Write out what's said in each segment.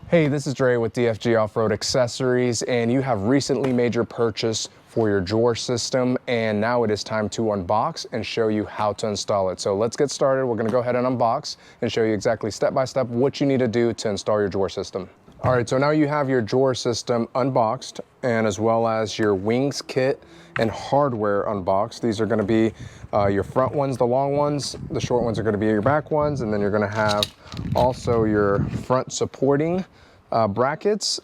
Hey, this is Dre with DFG Off-Road Accessories, and you have recently made your purchase for your drawer system, and now it is time to unbox and show you how to install it. So let's get started. We're gonna go ahead and unbox and show you exactly step-by-step what you need to do to install your drawer system. All right, so now you have your drawer system unboxed, and as well as your wings kit and hardware unboxed. These are gonna be your front ones, the long ones. The short ones are gonna be your back ones, and then you're gonna have also your front supporting brackets.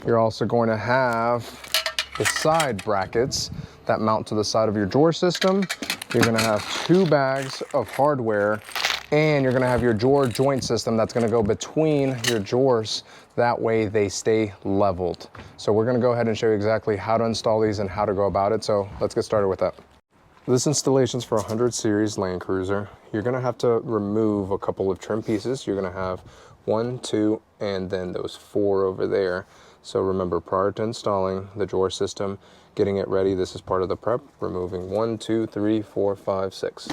You're also going to have the side brackets that mount to the side of your drawer system. You're gonna have 2 bags of hardware, and you're gonna have your drawer joint system that's gonna go between your drawers. That way they stay leveled. So we're gonna go ahead and show you exactly how to install these and how to go about it. So let's get started with that. This installation's for a 100 series Landcruiser. You're gonna have to remove a couple of trim pieces. You're gonna have 1, 2, and then those 4 over there. So remember, prior to installing the drawer system, getting it ready, this is part of the prep, removing 1, 2, 3, 4, 5, 6.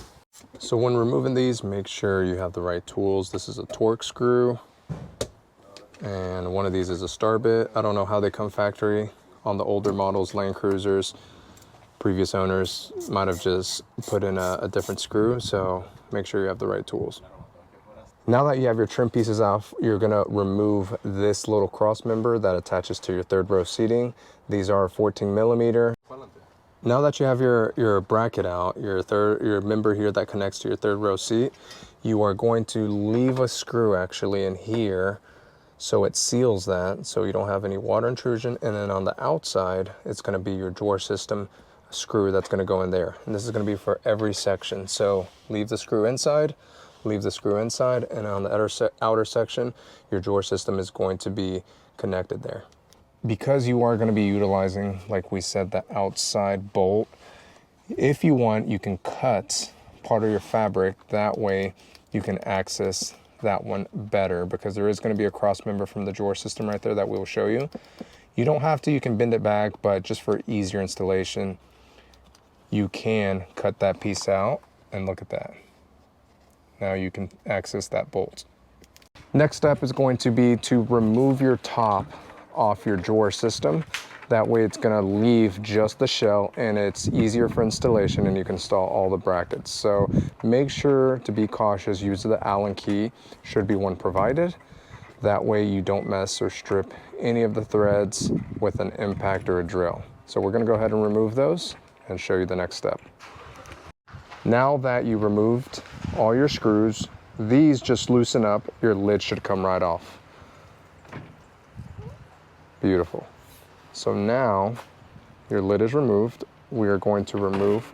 So when removing these, make sure you have the right tools. This is a Torx screw, and one of these is a star bit. I don't know how they come factory on the older models, Landcruisers. Previous owners might have just put in a different screw, so make sure you have the right tools. Now that you have your trim pieces off, you're gonna remove this little cross member that attaches to your third row seating. These are 14 millimeter. Now that you have your bracket out, your member here that connects to your third row seat, you are going to leave a screw actually in here so it seals that so you don't have any water intrusion. And then on the outside, it's gonna be your drawer system screw that's gonna go in there. And this is gonna be for every section. So leave the screw inside, leave the screw inside, and on the outer section, your drawer system is going to be connected there. Because you are going to be utilizing, like we said, the outside bolt, if you want, you can cut part of your fabric. That way you can access that one better, because there is going to be a cross member from the drawer system right there that we will show you. You don't have to, you can bend it back, but just for easier installation, you can cut that piece out, and look at that. Now you can access that bolt. Next step is going to be to remove your top off your drawer system. That way it's gonna leave just the shell, and it's easier for installation, and you can install all the brackets. So make sure to be cautious, use the Allen key, should be one provided. That way you don't mess or strip any of the threads with an impact or a drill. So we're gonna go ahead and remove those and show you the next step. Now that you removed all your screws, these just loosen up, your lid should come right off. Beautiful. So now your lid is removed. We are going to remove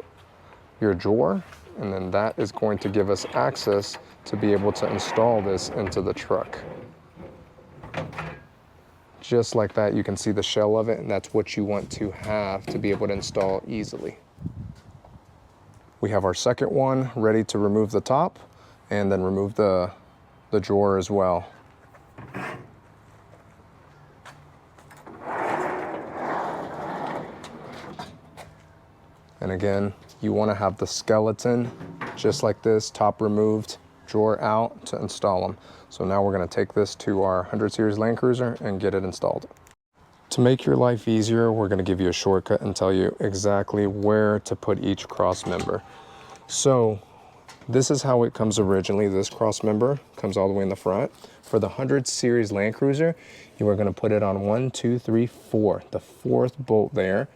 your drawer, and then that is going to give us access to be able to install this into the truck. Just like that, you can see the shell of it, and that's what you want to have to be able to install easily. We have our second one ready to remove the top and then remove the drawer as well. And again, you want to have the skeleton just like this, top removed, drawer out to install them. So now we're going to take this to our 100 series Landcruiser and get it installed. To make your life easier, we're going to give you a shortcut and tell you exactly where to put each cross member. So this is how it comes originally. This cross member comes all the way in the front. For the 100 series Landcruiser, you are going to put it on 1, 2, 3, 4, the 4th bolt there,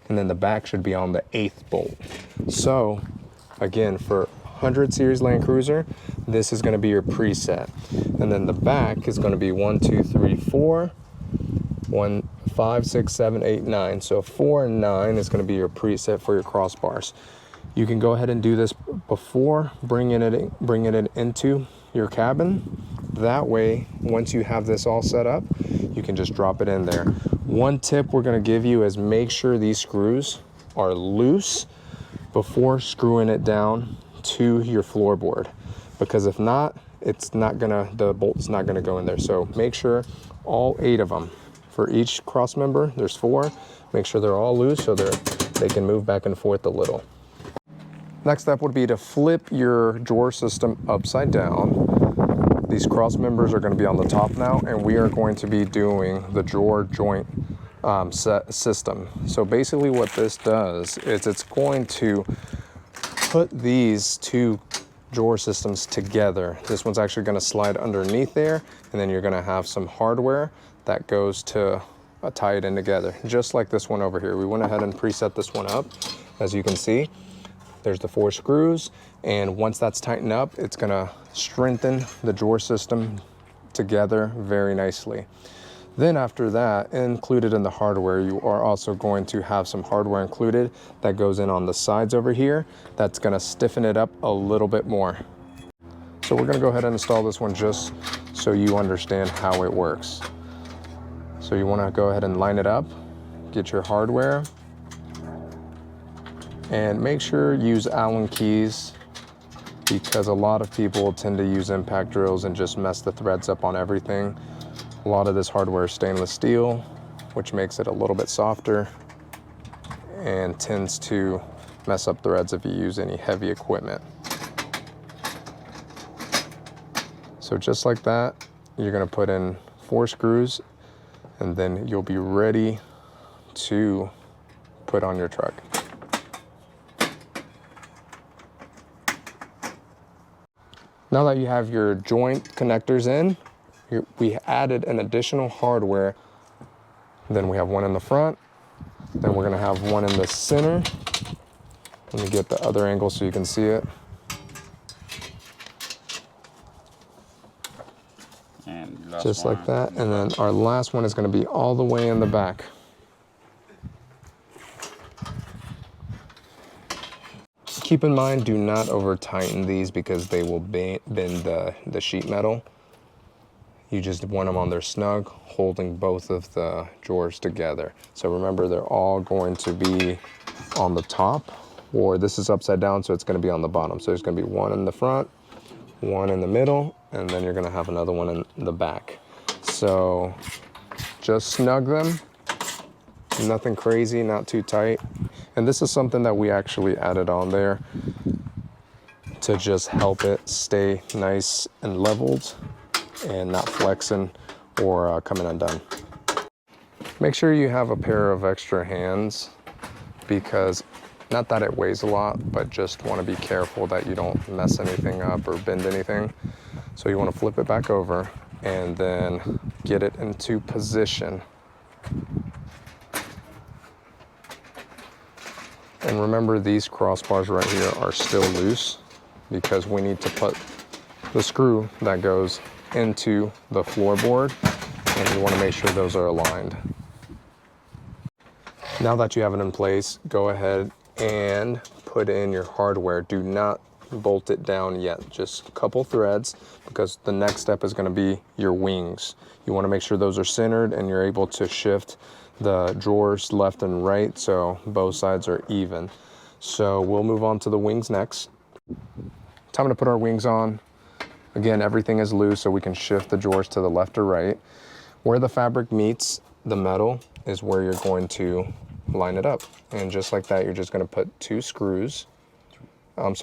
and then the back should be on the 8th bolt. So again, for 100 series Landcruiser, this is going to be your preset, and then the back is going to be 1, 2, 3, 4, 1, 5, 6, 7, 8, 9. So 4 and 9 is going to be your preset for your crossbars. You can go ahead and do this before bringing it into your cabin. That way, once you have this all set up, you can just drop it in there. One tip we're going to give you is make sure these screws are loose before screwing it down to your floorboard, because if not, the bolt's not gonna go in there. So make sure all 8 of them, for each cross member, there's 4, make sure they're all loose so they can move back and forth a little. Next step would be to flip your drawer system upside down. These cross members are going to be on the top now, and we are going to be doing the drawer joint system. So basically what this does is it's going to put these two drawer systems together. This one's actually going to slide underneath there, and then you're going to have some hardware that goes to tie it in together, just like this one over here. We went ahead and preset this one up. As you can see, there's the 4 screws, and once that's tightened up, it's going to strengthen the drawer system together very nicely. Then after that, included in the hardware, you are also going to have some hardware included that goes in on the sides over here. That's going to stiffen it up a little bit more. So we're going to go ahead and install this one just so you understand how it works. So you want to go ahead and line it up, get your hardware, and make sure you use Allen keys, because a lot of people tend to use impact drills and just mess the threads up on everything. A lot of this hardware is stainless steel, which makes it a little bit softer and tends to mess up threads if you use any heavy equipment. So just like that, you're going to put in 4 screws, and then you'll be ready to put on your truck. Now that you have your joint connectors in, we added an additional hardware. Then we have one in the front, then we're going to have one in the center. Let me get the other angle so you can see it. And just like that. And then our last one is going to be all the way in the back. Keep in mind, do not over tighten these because they will bend the sheet metal. You just want them on there snug, holding both of the drawers together. So remember, they're all going to be on the top, or this is upside down, so it's going to be on the bottom. So there's going to be one in the front, one in the middle, and then you're going to have another one in the back. So just snug them, nothing crazy, not too tight. And this is something that we actually added on there to just help it stay nice and leveled and not flexing or coming undone. Make sure you have a pair of extra hands, because not that it weighs a lot, but just want to be careful that you don't mess anything up or bend anything. So you want to flip it back over and then get it into position. And remember, these crossbars right here are still loose because we need to put the screw that goes into the floorboard, and you want to make sure those are aligned. Now that you have it in place, go ahead and put in your hardware. Do not bolt it down yet, just a couple threads, because the next step is going to be your wings. You want to make sure those are centered and you're able to shift the drawers left and right so both sides are even. So we'll move on to the wings next. Time to put our wings on. Again, everything is loose, so we can shift the drawers to the left or right. Where the fabric meets the metal is where you're going to line it up. And just like that, you're just going to put 3 screws on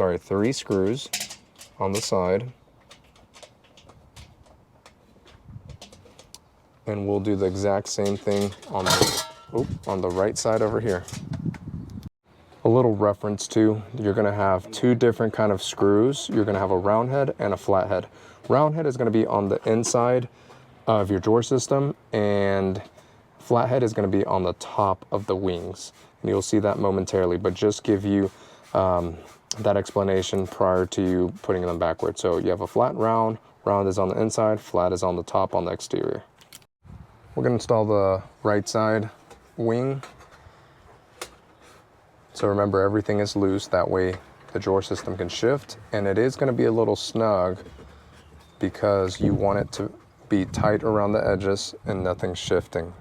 the side. And we'll do the exact same thing on the right side over here. A little reference too, you're going to have 2 different kind of screws. You're going to have a round head and a flat head. Round head is going to be on the inside of your drawer system, and flat head is going to be on the top of the wings. And you'll see that momentarily, but just give you that explanation prior to you putting them backwards. So you have a flat round, round is on the inside, flat is on the top on the exterior. We're going to install the right side wing. So remember, everything is loose, that way the drawer system can shift, and it is going to be a little snug because you want it to be tight around the edges and nothing shifting.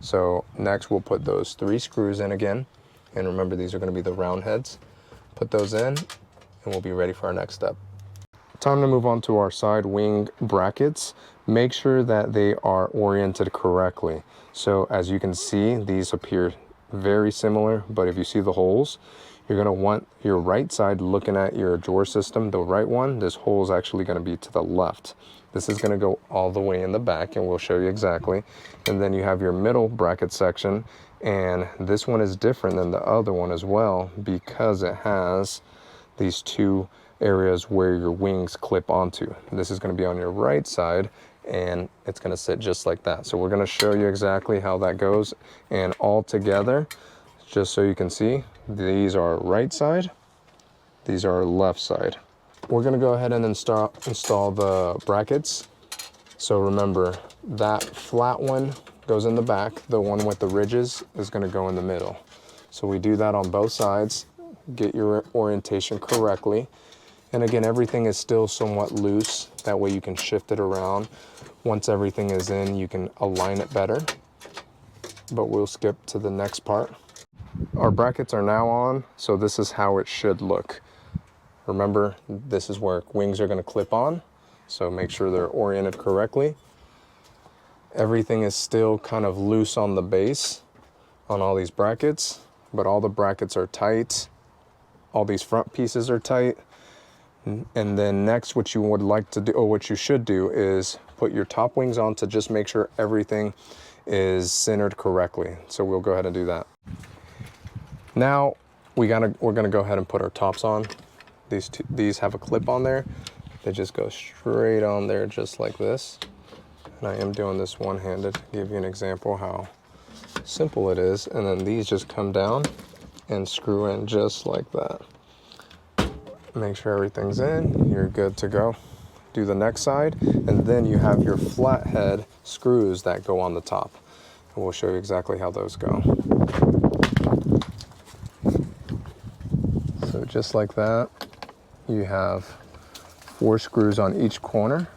So next we'll put those 3 screws in again, and remember, these are going to be the round heads. Put those in and we'll be ready for our next step. Time to move on to our side wing brackets. Make sure that they are oriented correctly. So as you can see, these appear very similar, but if you see the holes, you're going to want your right side looking at your drawer system, the right one. This hole is actually going to be to the left. This is gonna go all the way in the back, and we'll show you exactly. And then you have your middle bracket section, and this one is different than the other one as well because it has these two areas where your wings clip onto. This is gonna be on your right side, and it's gonna sit just like that. So we're gonna show you exactly how that goes, and all together, just so you can see, these are right side, these are left side. We're gonna go ahead and install the brackets. So remember, that flat one goes in the back, the one with the ridges is gonna go in the middle. So we do that on both sides, get your orientation correctly. And again, everything is still somewhat loose, that way you can shift it around. Once everything is in, you can align it better, but we'll skip to the next part. Our brackets are now on, so this is how it should look. Remember, this is where wings are gonna clip on, so make sure they're oriented correctly. Everything is still kind of loose on the base on all these brackets, but all the brackets are tight. All these front pieces are tight. And then next, what you would like to do, or what you should do, is put your top wings on to just make sure everything is centered correctly. So we'll go ahead and do that. Now, we're gonna go ahead and put our tops on. These have a clip on there. They just go straight on there just like this. And I am doing this one-handed to give you an example how simple it is. And then these just come down and screw in just like that. Make sure everything's in, you're good to go. Do the next side, and then you have your flathead screws that go on the top. And we'll show you exactly how those go. So just like that, you have 4 screws on each corner.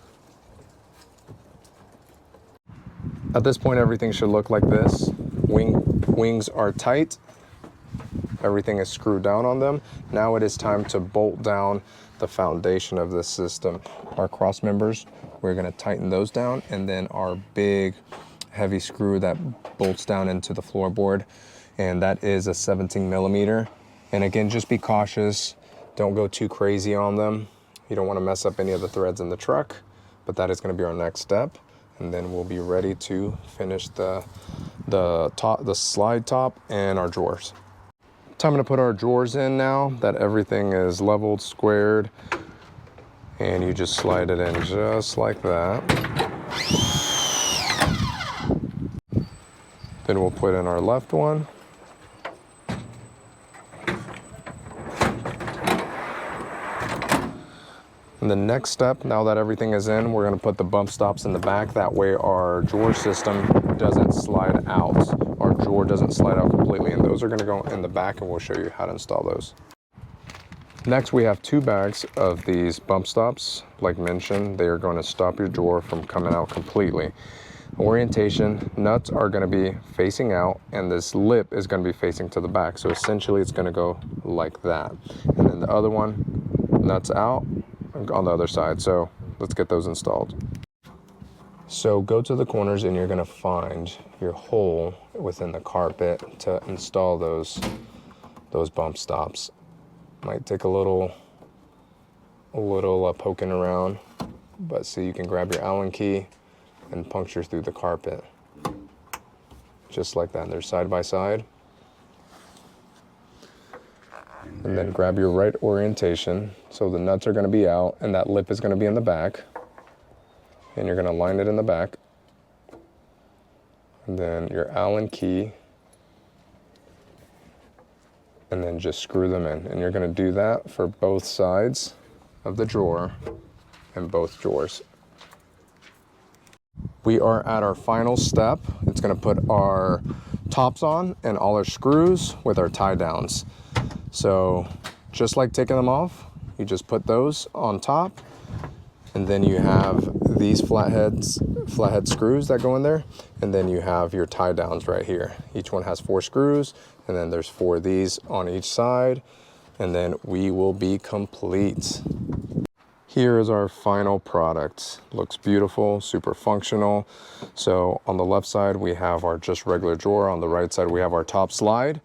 At this point, everything should look like this. Wings are tight. Everything is screwed down on them. Now it is time to bolt down the foundation of this system. Our cross members, we're gonna tighten those down, and then our big heavy screw that bolts down into the floorboard, and that is a 17mm. And again, just be cautious. Don't go too crazy on them. You don't wanna mess up any of the threads in the truck, but that is gonna be our next step. And then we'll be ready to finish the slide top and our drawers. Time to put our drawers in now that everything is leveled, squared, and you just slide it in just like that. Then we'll put in our left one. And the next step, now that everything is in, we're gonna put the bump stops in the back. That way our drawer system doesn't slide out. Our drawer doesn't slide out completely, and those are gonna go in the back, and we'll show you how to install those. Next, we have 2 bags of these bump stops. Like mentioned, they are gonna stop your drawer from coming out completely. Orientation, nuts are gonna be facing out, and this lip is gonna be facing to the back. So essentially it's gonna go like that. And then the other one, nuts out on the other side. So let's get those installed. So go to the corners, and you're gonna find your hole within the carpet to install those bump stops. Might take a little poking around, but see, you can grab your Allen key and puncture through the carpet. Just like that, they're side by side. And then grab your right orientation. So the nuts are gonna be out, and that lip is gonna be in the back. And you're gonna line it in the back. And then your Allen key. And then just screw them in. And you're gonna do that for both sides of the drawer and both drawers. We are at our final step. It's gonna put our tops on and all our screws with our tie downs. So just like taking them off, you just put those on top, and then you have these flathead screws that go in there, and then you have your tie downs right here. Each one has 4 screws, and then there's 4 of these on each side, and then we will be complete. Here is our final product. Looks beautiful, super functional. So on the left side, we have our just regular drawer. On the right side, we have our top slide.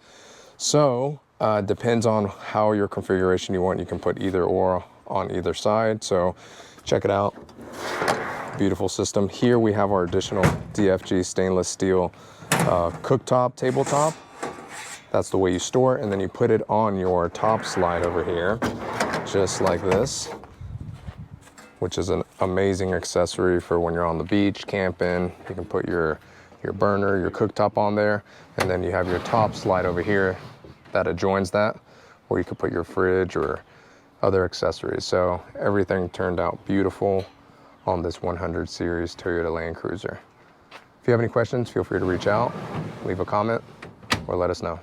So depends on how your configuration you want. You can put either or on either side. So check it out. Beautiful system. Here we have our additional DFG stainless steel cooktop, tabletop. That's the way you store it, and then you put it on your top slide over here, just like this, which is an amazing accessory for when you're on the beach, camping. You can put your burner, your cooktop on there, and then you have your top slide over here that adjoins that, where you could put your fridge or other accessories. So everything turned out beautiful on this 100 series Toyota Landcruiser. If you have any questions, feel free to reach out, leave a comment, or let us know.